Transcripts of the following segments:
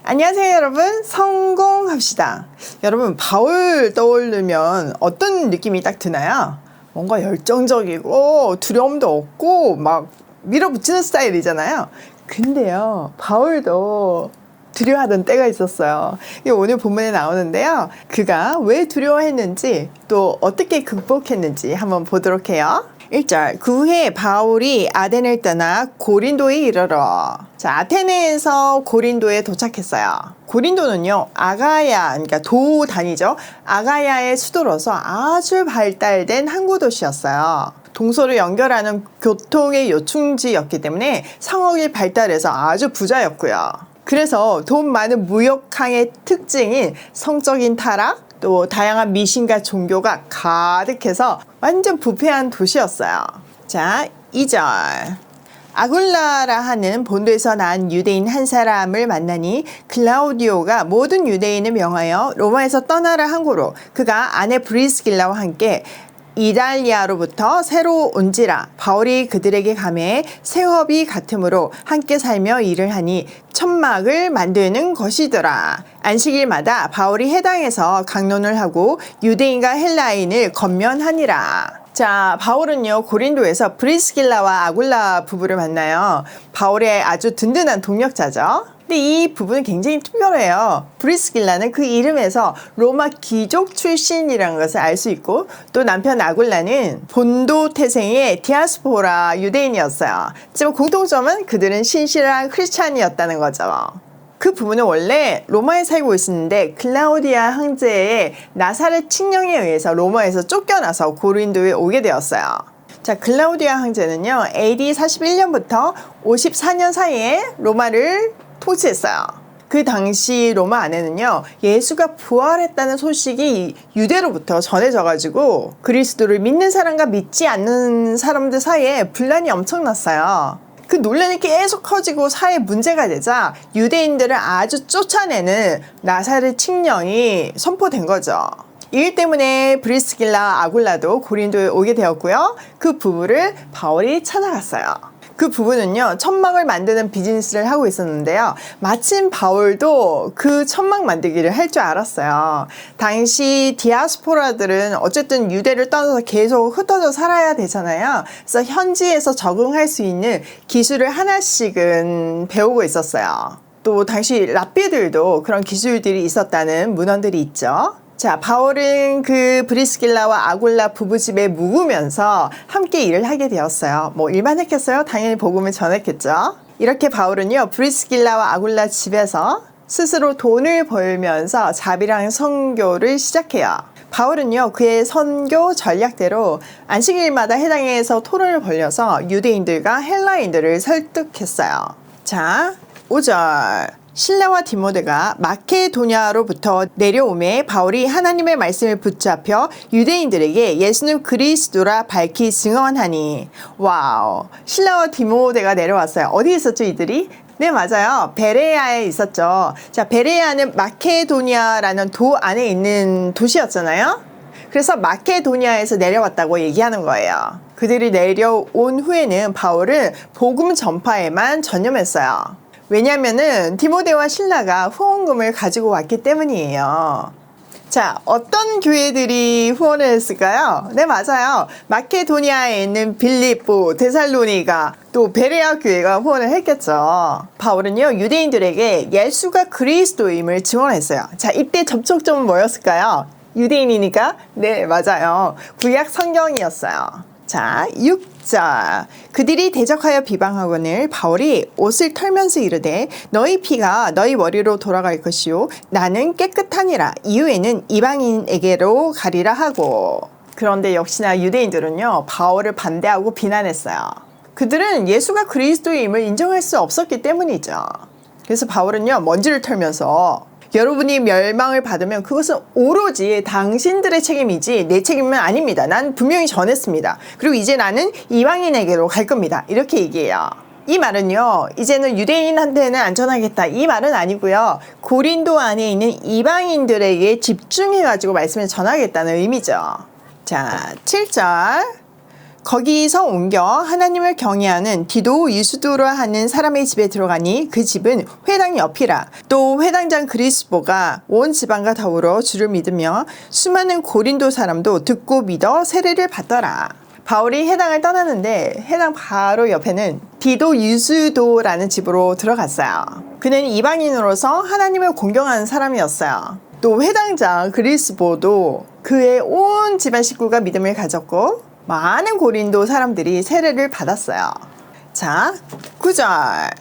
안녕하세요 여러분, 성공합시다. 여러분, 바울 떠오르면 어떤 느낌이 딱 드나요? 뭔가 열정적이고 두려움도 없고 막 밀어붙이는 스타일이잖아요. 근데요, 바울도 두려워하던 때가 있었어요. 이게 오늘 본문에 나오는데요, 그가 왜 두려워했는지 또 어떻게 극복했는지 한번 보도록 해요. 1절, 그 후에 바울이 아덴을 떠나 고린도에 이르러. 자, 아테네에서 고린도에 도착했어요. 고린도는요, 아가야, 그러니까 도단이죠. 아가야의 수도로서 아주 발달된 항구 도시였어요. 동서를 연결하는 교통의 요충지였기 때문에 상업이 발달해서 아주 부자였고요. 그래서 돈 많은 무역항의 특징인 성적인 타락, 또 다양한 미신과 종교가 가득해서 완전 부패한 도시였어요. 자, 2절. 아굴라라 하는 본도에서 난 유대인 한 사람을 만나니 클라우디오가 모든 유대인을 명하여 로마에서 떠나라 한 고로 그가 아내 브리스길라와 함께 이달리아로부터 새로 온지라. 바울이 그들에게 가매 세업이 같으므로 함께 살며 일을 하니 천막을 만드는 것이더라. 안식일마다 바울이 해당에서 강론을 하고 유대인과 헬라인을 건면하니라. 자, 바울은요, 고린도에서 브리스길라와 아굴라 부부를 만나요. 바울의 아주 든든한 동력자죠. 근데 이 부분은 굉장히 특별해요. 브리스길라는 그 이름에서 로마 귀족 출신이라는 것을 알 수 있고, 또 남편 아굴라는 본도 태생의 디아스포라 유대인이었어요. 하지만 공통점은 그들은 신실한 크리스찬이었다는 거죠. 그 부부는 원래 로마에 살고 있었는데 클라우디아 황제의 나사렛 칙령에 의해서 로마에서 쫓겨나서 고린도에 오게 되었어요. 자, 클라우디아 황제는요, AD 41년부터 54년 사이에 로마를 통치했어요. 그 당시 로마 안에는요, 예수가 부활했다는 소식이 유대로부터 전해져가지고 그리스도를 믿는 사람과 믿지 않는 사람들 사이에 분란이 엄청났어요. 그 논란이 계속 커지고 사회에 문제가 되자 유대인들을 아주 쫓아내는 나사렛 칙령이 선포된 거죠. 이 일 때문에 브리스길라 아굴라도 고린도에 오게 되었고요. 그 부부를 바울이 찾아갔어요. 그 부부는요, 천막을 만드는 비즈니스를 하고 있었는데요. 마침 바울도 그 천막 만들기를 할 줄 알았어요. 당시 디아스포라들은 어쨌든 유대를 떠나서 계속 흩어져 살아야 되잖아요. 그래서 현지에서 적응할 수 있는 기술을 하나씩은 배우고 있었어요. 또 당시 랍비들도 그런 기술들이 있었다는 문헌들이 있죠. 자, 바울은 그 브리스길라와 아굴라 부부집에 묵으면서 함께 일을 하게 되었어요. 뭐 일만 했겠어요? 당연히 복음을 전했겠죠. 이렇게 바울은요, 브리스길라와 아굴라 집에서 스스로 돈을 벌면서 자비랑 선교를 시작해요. 바울은요, 그의 선교 전략대로 안식일마다 해당에서 토론을 벌려서 유대인들과 헬라인들을 설득했어요. 자, 5절. 실라와 디모데가 마케도냐로부터 내려오매 바울이 하나님의 말씀을 붙잡혀 유대인들에게 예수는 그리스도라 밝히 증언하니. 와우, 실라와 디모데가 내려왔어요. 어디 있었죠, 이들이? 네, 맞아요. 베레아에 있었죠. 자, 베레아는 마케도냐라는 도 안에 있는 도시였잖아요. 그래서 마케도냐에서 내려왔다고 얘기하는 거예요. 그들이 내려온 후에는 바울은 복음 전파에만 전념했어요. 왜냐면은 디모데와 실라가 후원금을 가지고 왔기 때문이에요. 자, 어떤 교회들이 후원을 했을까요? 네, 맞아요. 마케도니아에 있는 빌립보, 데살로니가, 또 베레아 교회가 후원을 했겠죠. 바울은요, 유대인들에게 예수가 그리스도임을 증언했어요. 자, 이때 접촉점은 뭐였을까요? 유대인이니까? 네, 맞아요. 구약 성경이었어요. 자, 6절. 그들이 대적하여 비방하거늘 바울이 옷을 털면서 이르되 너희 피가 너희 머리로 돌아갈 것이요 나는 깨끗하니라. 이후에는 이방인에게로 가리라 하고. 그런데 역시나 유대인들은요, 바울을 반대하고 비난했어요. 그들은 예수가 그리스도임을 인정할 수 없었기 때문이죠. 그래서 바울은요, 먼지를 털면서 여러분이 멸망을 받으면 그것은 오로지 당신들의 책임이지 내 책임은 아닙니다. 난 분명히 전했습니다. 그리고 이제 나는 이방인에게로 갈 겁니다. 이렇게 얘기해요. 이 말은요, 이제는 유대인한테는 안전하겠다, 이 말은 아니고요, 고린도 안에 있는 이방인들에게 집중해가지고 말씀을 전하겠다는 의미죠. 자, 7절. 거기서 옮겨 하나님을 경외하는 디도 유스도라 하는 사람의 집에 들어가니 그 집은 회당 옆이라. 또 회당장 그리스보가 온 지방과 더불어 주를 믿으며 수많은 고린도 사람도 듣고 믿어 세례를 받더라. 바울이 해당을 떠났는데 해당 바로 옆에는 디도 유스도라는 집으로 들어갔어요. 그는 이방인으로서 하나님을 공경하는 사람이었어요. 또 회당장 그리스보도 그의 온 집안 식구가 믿음을 가졌고 많은 고린도 사람들이 세례를 받았어요. 자, 9절.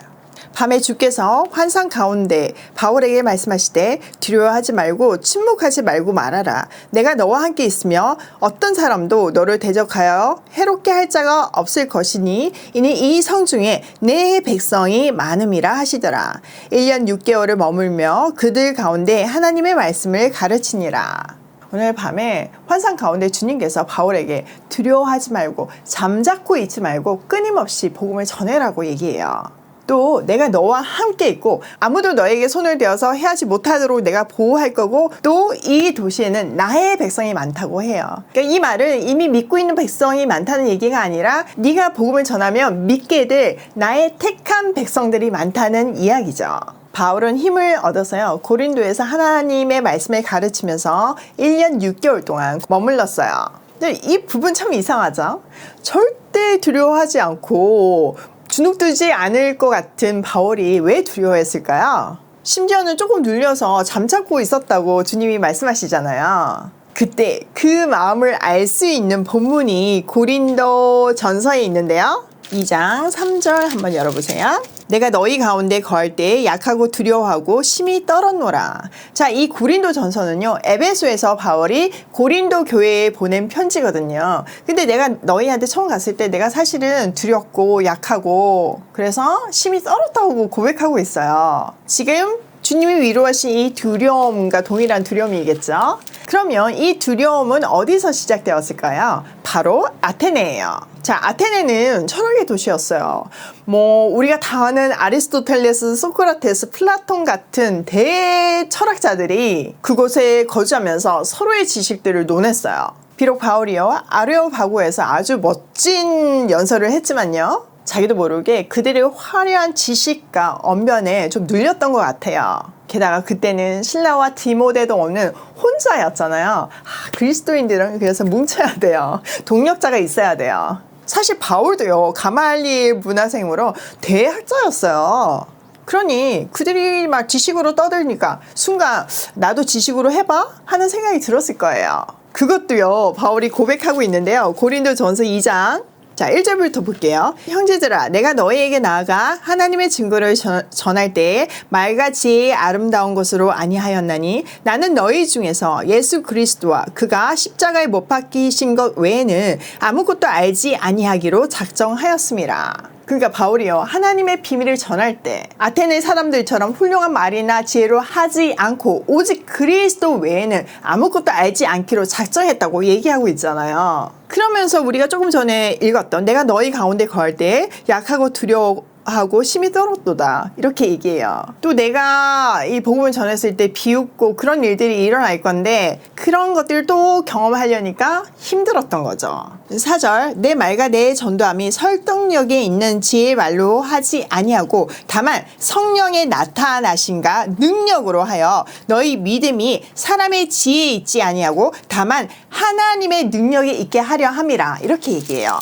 밤에 주께서 환상 가운데 바울에게 말씀하시되 두려워하지 말고 침묵하지 말고 말하라. 내가 너와 함께 있으며 어떤 사람도 너를 대적하여 해롭게 할 자가 없을 것이니 이는 이 성 중에 내 백성이 많음이라 하시더라. 1년 6개월을 머물며 그들 가운데 하나님의 말씀을 가르치니라. 오늘 밤에 환상 가운데 주님께서 바울에게 두려워하지 말고 잠자코 있지 말고 끊임없이 복음을 전해라고 얘기해요. 또 내가 너와 함께 있고 아무도 너에게 손을 대어서 해하지 못하도록 내가 보호할 거고 또 이 도시에는 나의 백성이 많다고 해요. 그러니까 이 말은 이미 믿고 있는 백성이 많다는 얘기가 아니라 네가 복음을 전하면 믿게 될 나의 택한 백성들이 많다는 이야기죠. 바울은 힘을 얻어서요. 고린도에서 하나님의 말씀을 가르치면서 1년 6개월 동안 머물렀어요. 근데 이 부분 참 이상하죠? 절대 두려워하지 않고 주눅들지 않을 것 같은 바울이 왜 두려워했을까요? 심지어는 조금 눌려서 잠자고 있었다고 주님이 말씀하시잖아요. 그때 그 마음을 알 수 있는 본문이 고린도 전서에 있는데요. 2장 3절 한번 열어보세요. 내가 너희 가운데 거할 때 약하고 두려워하고 심히 떨었노라. 자, 이 고린도 전서는요, 에베소에서 바울이 고린도 교회에 보낸 편지거든요. 근데 내가 너희한테 처음 갔을 때 내가 사실은 두렵고 약하고 그래서 심히 떨었다고 고백하고 있어요. 지금 주님이 위로하신 이 두려움과 동일한 두려움이겠죠? 그러면 이 두려움은 어디서 시작되었을까요? 바로 아테네예요. 자, 아테네는 철학의 도시였어요. 우리가 다 아는 아리스토텔레스, 소크라테스, 플라톤 같은 대철학자들이 그곳에 거주하면서 서로의 지식들을 논했어요. 비록 바울이요, 아레오파고에서 아주 멋진 연설을 했지만요, 자기도 모르게 그들의 화려한 지식과 언변에 좀 눌렸던 것 같아요. 게다가 그때는 신라와 디모데도 없는 혼자였잖아요. 그리스도인들은 그래서 뭉쳐야 돼요. 동력자가 있어야 돼요. 사실 바울도요, 가말리엘 문화생으로 대학자였어요. 그러니 그들이 막 지식으로 떠들니까 순간 나도 지식으로 해봐? 하는 생각이 들었을 거예요. 그것도요, 바울이 고백하고 있는데요. 고린도전서 2장 자, 1절부터 볼게요. 형제들아, 내가 너희에게 나아가 하나님의 증거를 전할 때에 말과 지혜의 아름다운 것으로 아니하였나니 나는 너희 중에서 예수 그리스도와 그가 십자가에 못 박히신 것 외에는 아무것도 알지 아니하기로 작정하였음이라. 그러니까 바울이요, 하나님의 비밀을 전할 때 아테네 사람들처럼 훌륭한 말이나 지혜로 하지 않고 오직 그리스도 외에는 아무것도 알지 않기로 작정했다고 얘기하고 있잖아요. 그러면서 우리가 조금 전에 읽었던 내가 너희 가운데 거할 때 약하고 두려워하고 심히 떨었도다, 이렇게 얘기해요. 또 내가 이 복음을 전했을 때 비웃고 그런 일들이 일어날 건데 그런 것들도 경험하려니까 힘들었던 거죠. 4절 내 말과 내 전도함이 설득력에 있는 지혜의 말로 하지 아니하고 다만 성령의 나타나심과 능력으로 하여 너희 믿음이 사람의 지혜에 있지 아니하고 다만 하나님의 능력에 있게 하려 함이라, 이렇게 얘기해요.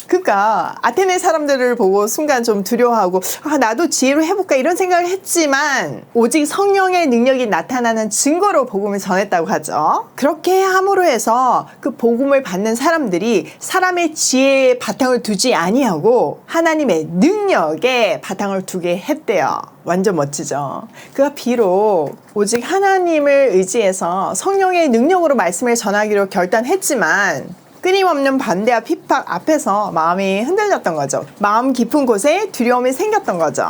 그러니까 아테네 사람들을 보고 순간 좀 두려워하고 나도 지혜로 해볼까 이런 생각을 했지만 오직 성령의 능력이 나타나는 증거로 복음을 전했다고 하죠. 그렇게 함으로 해서 그 복음을 받는 사람들이 사람의 지혜에 바탕을 두지 아니하고 하나님의 능력에 바탕을 두게 했대요. 완전 멋지죠. 그가 비록 오직 하나님을 의지해서 성령의 능력으로 말씀을 전하기로 결단했지만 끊임없는 반대와 핍박 앞에서 마음이 흔들렸던 거죠. 마음 깊은 곳에 두려움이 생겼던 거죠.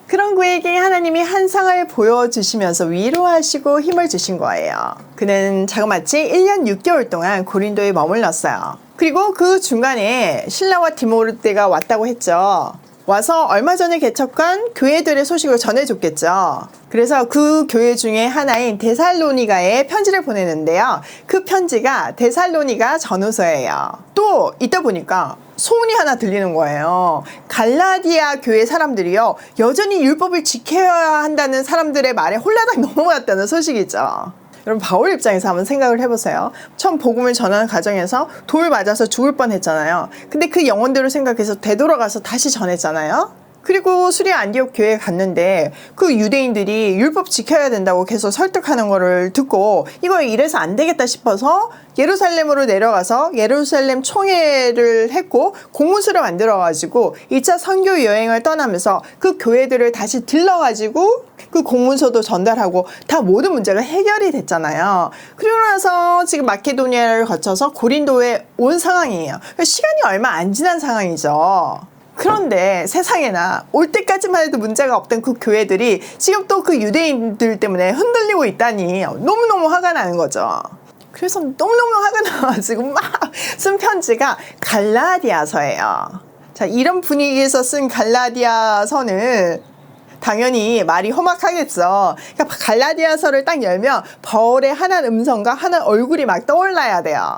그런 그에게 하나님이 한 상을 보여주시면서 위로하시고 힘을 주신 거예요. 그는 자그마치 1년 6개월 동안 고린도에 머물렀어요. 그리고 그 중간에 신라와 디모데가 왔다고 했죠. 와서 얼마 전에 개척한 교회들의 소식을 전해줬겠죠. 그래서 그 교회 중에 하나인 데살로니가에 편지를 보내는데요. 그 편지가 데살로니가 전후서예요. 또 이따 보니까 소문이 하나 들리는 거예요. 갈라디아 교회 사람들이요, 여전히 율법을 지켜야 한다는 사람들의 말에 홀라당 넘어갔다는 소식이죠. 여러분, 바울 입장에서 한번 생각을 해보세요. 처음 복음을 전하는 과정에서 돌 맞아서 죽을 뻔했잖아요. 근데 그 영혼들을 생각해서 되돌아가서 다시 전했잖아요. 그리고 수리아 안디옥 교회에 갔는데 그 유대인들이 율법 지켜야 된다고 계속 설득하는 거를 듣고 이거 이래서 안 되겠다 싶어서 예루살렘으로 내려가서 예루살렘 총회를 했고 공문서를 만들어가지고 2차 선교 여행을 떠나면서 그 교회들을 다시 들러가지고 그 공문서도 전달하고 다 모든 문제가 해결이 됐잖아요. 그리고 나서 지금 마케도니아를 거쳐서 고린도에 온 상황이에요. 시간이 얼마 안 지난 상황이죠. 그런데 세상에나 올 때까지만 해도 문제가 없던 그 교회들이 지금 또 그 유대인들 때문에 흔들리고 있다니 너무너무 화가 나는 거죠. 그래서 너무너무 화가 나가지고 막 쓴 편지가 갈라디아서예요. 자, 이런 분위기에서 쓴 갈라디아서는 당연히 말이 험악하겠죠. 그러니까 갈라디아서를 딱 열면 바울의 하나의 음성과 하나의 얼굴이 막 떠올라야 돼요.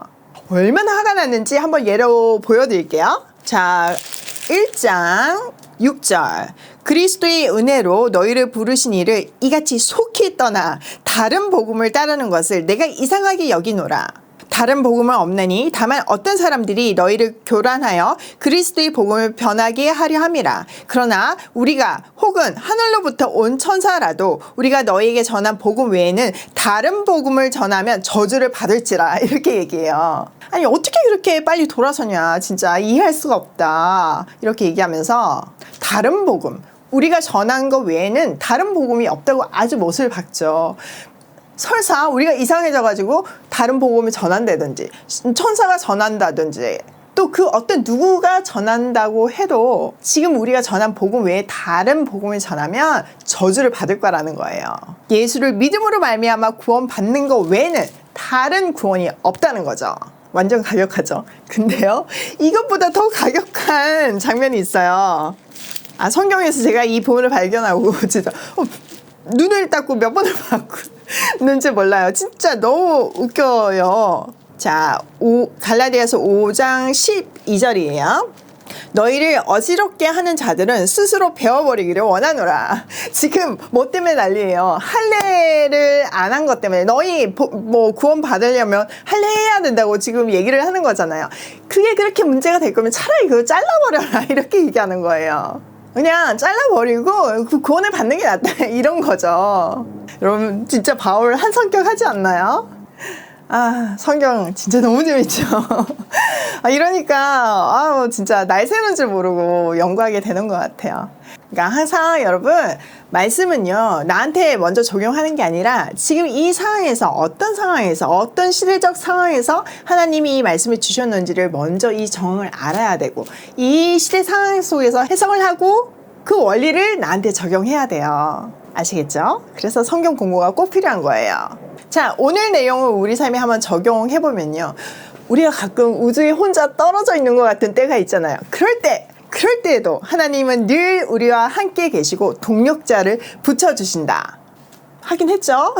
얼마나 화가 났는지 한번 예로 보여드릴게요. 자, 1장 6절, 그리스도의 은혜로 너희를 부르신 이를 이같이 속히 떠나 다른 복음을 따르는 것을 내가 이상하게 여기노라. 다른 복음은 없나니 다만 어떤 사람들이 너희를 교란하여 그리스도의 복음을 변하게 하려 함이라. 그러나 우리가 혹은 하늘로부터 온 천사라도 우리가 너희에게 전한 복음 외에는 다른 복음을 전하면 저주를 받을지라. 이렇게 얘기해요. 아니, 어떻게 그렇게 빨리 돌아서냐, 진짜 이해할 수가 없다, 이렇게 얘기하면서 다른 복음, 우리가 전한 것 외에는 다른 복음이 없다고 아주 못을 박죠. 설사 우리가 이상해져가지고 다른 복음을 전한다든지 천사가 전한다든지 또 그 어떤 누구가 전한다고 해도 지금 우리가 전한 복음 외에 다른 복음을 전하면 저주를 받을 거라는 거예요. 예수를 믿음으로 말미암아 구원받는 것 외에는 다른 구원이 없다는 거죠. 완전 가격하죠. 근데요, 이것보다 더 가격한 장면이 있어요. 아, 성경에서 제가 이 부분을 발견하고 진짜 눈을 닦고 몇 번을 봤는지 몰라요. 진짜 너무 웃겨요. 자, 갈라디아서 5장 12절이에요. 너희를 어지럽게 하는 자들은 스스로 배워버리기를 원하노라. 지금 뭐 때문에 난리예요? 할례를 안 한 것 때문에. 너희 뭐 구원 받으려면 할례 해야 된다고 지금 얘기를 하는 거잖아요. 그게 그렇게 문제가 될 거면 차라리 그거 잘라버려라, 이렇게 얘기하는 거예요. 그냥 잘라버리고 그 구원을 받는 게 낫다, 이런 거죠. 여러분, 진짜 바울 한 성격 하지 않나요? 아, 성경 진짜 너무 재밌죠. 이러니까 진짜 날 새는 줄 모르고 연구하게 되는 것 같아요. 그러니까 항상 여러분, 말씀은요, 나한테 먼저 적용하는 게 아니라 지금 이 상황에서, 어떤 상황에서, 어떤 시대적 상황에서 하나님이 이 말씀을 주셨는지를 먼저 이 정을 알아야 되고, 이 시대 상황 속에서 해석을 하고 그 원리를 나한테 적용해야 돼요. 아시겠죠? 그래서 성경 공부가 꼭 필요한 거예요. 자, 오늘 내용을 우리 삶에 한번 적용해보면요, 우리가 가끔 우주에 혼자 떨어져 있는 것 같은 때가 있잖아요. 그럴 때에도 하나님은 늘 우리와 함께 계시고 동력자를 붙여주신다. 하긴 했죠?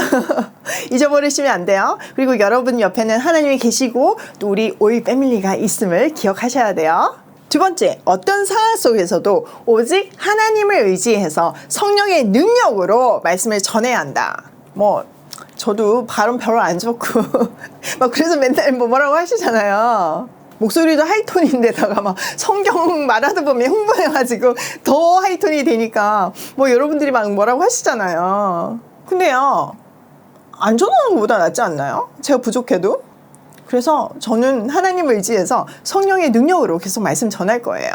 잊어버리시면 안 돼요. 그리고 여러분 옆에는 하나님이 계시고 또 우리 오일 패밀리가 있음을 기억하셔야 돼요. 두 번째, 어떤 상황 속에서도 오직 하나님을 의지해서 성령의 능력으로 말씀을 전해야 한다. 저도 발음 별로 안 좋고 막 그래서 맨날 뭐라고 하시잖아요. 목소리도 하이톤인데다가 막 성경 말하다 보면 흥분해가지고 더 하이톤이 되니까 여러분들이 막 뭐라고 하시잖아요. 근데요, 안 전하는 것보다 낫지 않나요? 제가 부족해도. 그래서 저는 하나님을 의지해서 성령의 능력으로 계속 말씀 전할 거예요.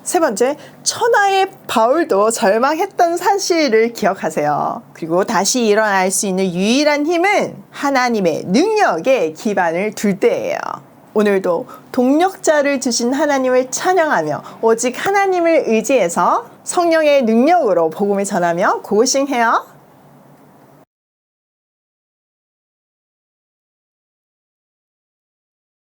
세 번째, 천하의 바울도 절망했던 사실을 기억하세요. 그리고 다시 일어날 수 있는 유일한 힘은 하나님의 능력에 기반을 둘 때예요. 오늘도 동력자를 주신 하나님을 찬양하며 오직 하나님을 의지해서 성령의 능력으로 복음을 전하며 고고싱해요.